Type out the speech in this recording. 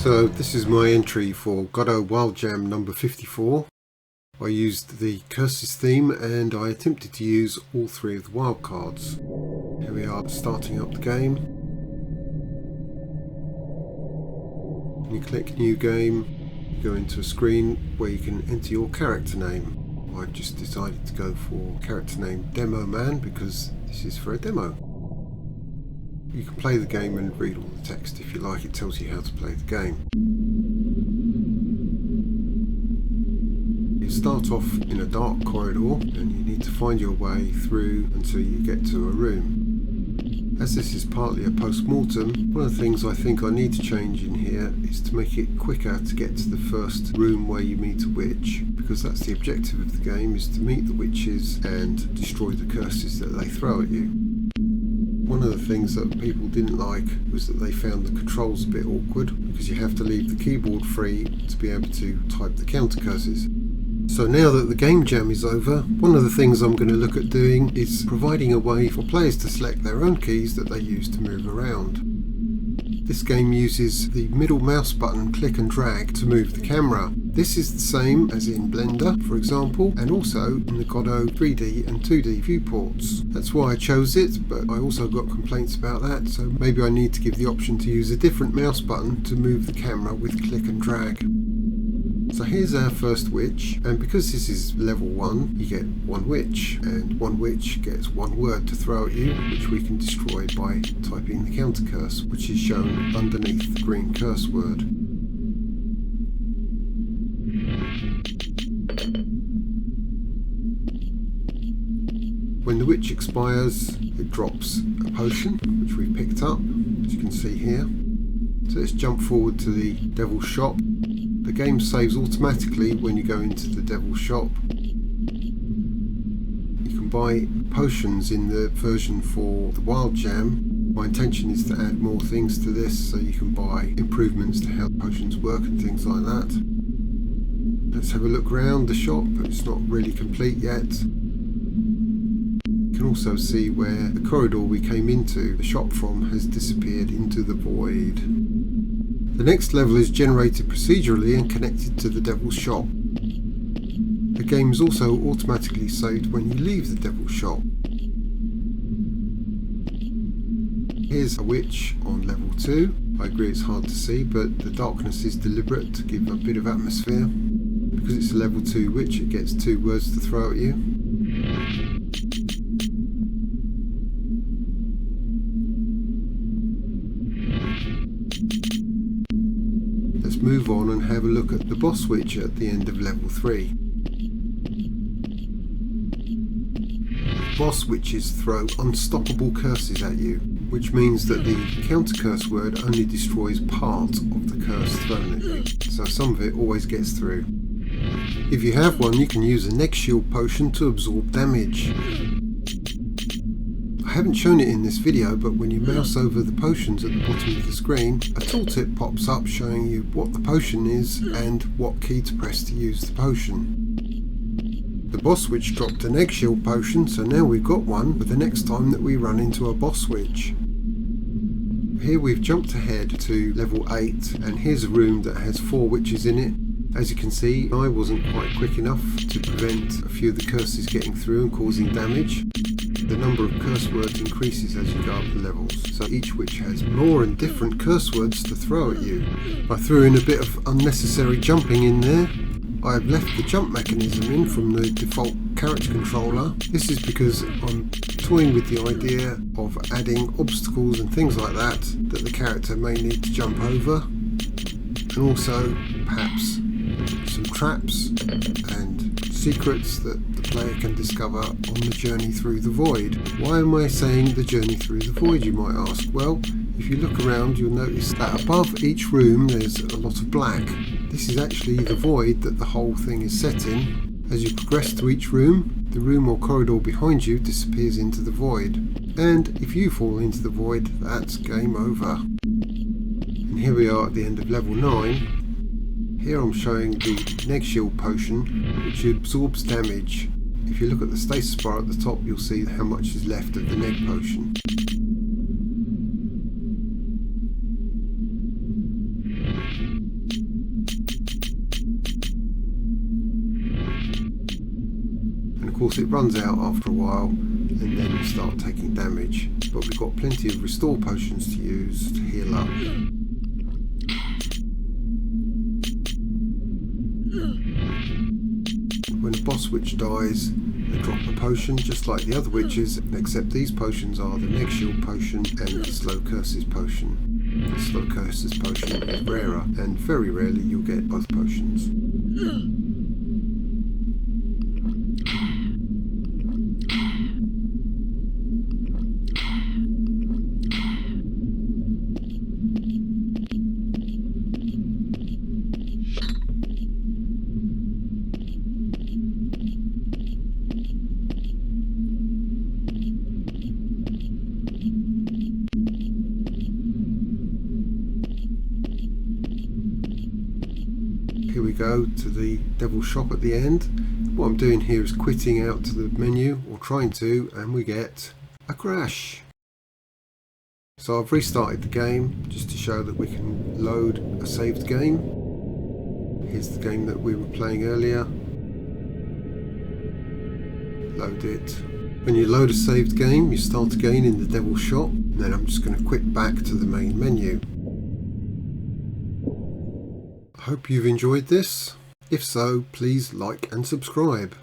So this is my entry for Godot Wild Jam number 54. I used the curses theme and I attempted to use all three of the wildcards. Here we are starting up the game. You click new game, you go into a screen where you can enter your character name. I've just decided to go for character name Demo Man because this is for a demo. You can play the game and read all the text if you like. It tells you how to play the game. You start off in a dark corridor and you need to find your way through until you get to a room. As this is partly a post-mortem, one of the things I think I need to change in here is to make it quicker to get to the first room where you meet a witch, because that's the objective of the game, is to meet the witches and destroy the curses that they throw at you. One of the things that people didn't like was that they found the controls a bit awkward because you have to leave the keyboard free to be able to type the counter curses. So now that the game jam is over, one of the things I'm going to look at doing is providing a way for players to select their own keys that they use to move around. This game uses the middle mouse button click and drag to move the camera. This is the same as in Blender, for example, and also in the Godot 3D and 2D viewports. That's why I chose it, but I also got complaints about that, so maybe I need to give the option to use a different mouse button to move the camera with click and drag. So here's our first witch, and because this is level 1, you get one witch, and one witch gets one word to throw at you, which we can destroy by typing the counter curse, which is shown underneath the green curse word. When the witch expires, it drops a potion, which we've picked up, as you can see here. So let's jump forward to the devil's shop. The game saves automatically when you go into the devil's shop. You can buy potions in the version for the Wild Jam. My intention is to add more things to this, so you can buy improvements to how potions work and things like that. Let's have a look around the shop. It's not really complete yet. You can also see where the corridor we came into the shop from has disappeared into the void. The next level is generated procedurally and connected to the devil's shop. The game is also automatically saved when you leave the devil's shop. Here's a witch on level 2. I agree it's hard to see, but the darkness is deliberate to give a bit of atmosphere. Because it's a level 2 witch, it gets 2 words to throw at you. Let's move on and have a look at the boss witch at the end of level 3. Boss witches throw unstoppable curses at you, which means that the counter curse word only destroys part of the curse thrown at you, so some of it always gets through. If you have one, you can use a neck shield potion to absorb damage. I haven't shown it in this video, but when you mouse over the potions at the bottom of the screen, a tooltip pops up showing you what the potion is and what key to press to use the potion. The boss witch dropped an egg shield potion, so now we've got one for the next time that we run into a boss witch. Here we've jumped ahead to level 8, and here's a room that has 4 witches in it. As you can see, I wasn't quite quick enough to prevent a few of the curses getting through and causing damage. The number of curse words increases as you go up the levels, so each witch has more and different curse words to throw at you. I threw in a bit of unnecessary jumping in there. I've left the jump mechanism in from the default character controller. This is because I'm toying with the idea of adding obstacles and things like that the character may need to jump over, and also perhaps some traps and secrets that the player can discover on the journey through the void. Why am I saying the journey through the void, you might ask? Well, if you look around, you'll notice that above each room there's a lot of black. This is actually the void that the whole thing is set in. As you progress to each room, the room or corridor behind you disappears into the void. And if you fall into the void, that's game over. And here we are at the end of level 9. Here I'm showing the neg shield potion, which absorbs damage. If you look at the status bar at the top, you'll see how much is left of the neg potion. course it runs out after a while and then you start taking damage, but we've got plenty of restore potions to use to heal up. When a boss witch dies, they drop a potion just like the other witches, except these potions are the Neg Shield potion and the Slow Curses potion. The Slow Curses potion is rarer, and very rarely you'll get both potions. Here we go to the Devil's Shop at the end. What I'm doing here is quitting out to the menu, or trying to, and we get a crash. So I've restarted the game just to show that we can load a saved game. Here's the game that we were playing earlier. Load it. When you load a saved game, you start again in the Devil's Shop, and then I'm just going to quit back to the main menu. I hope you've enjoyed this. If so, please like and subscribe.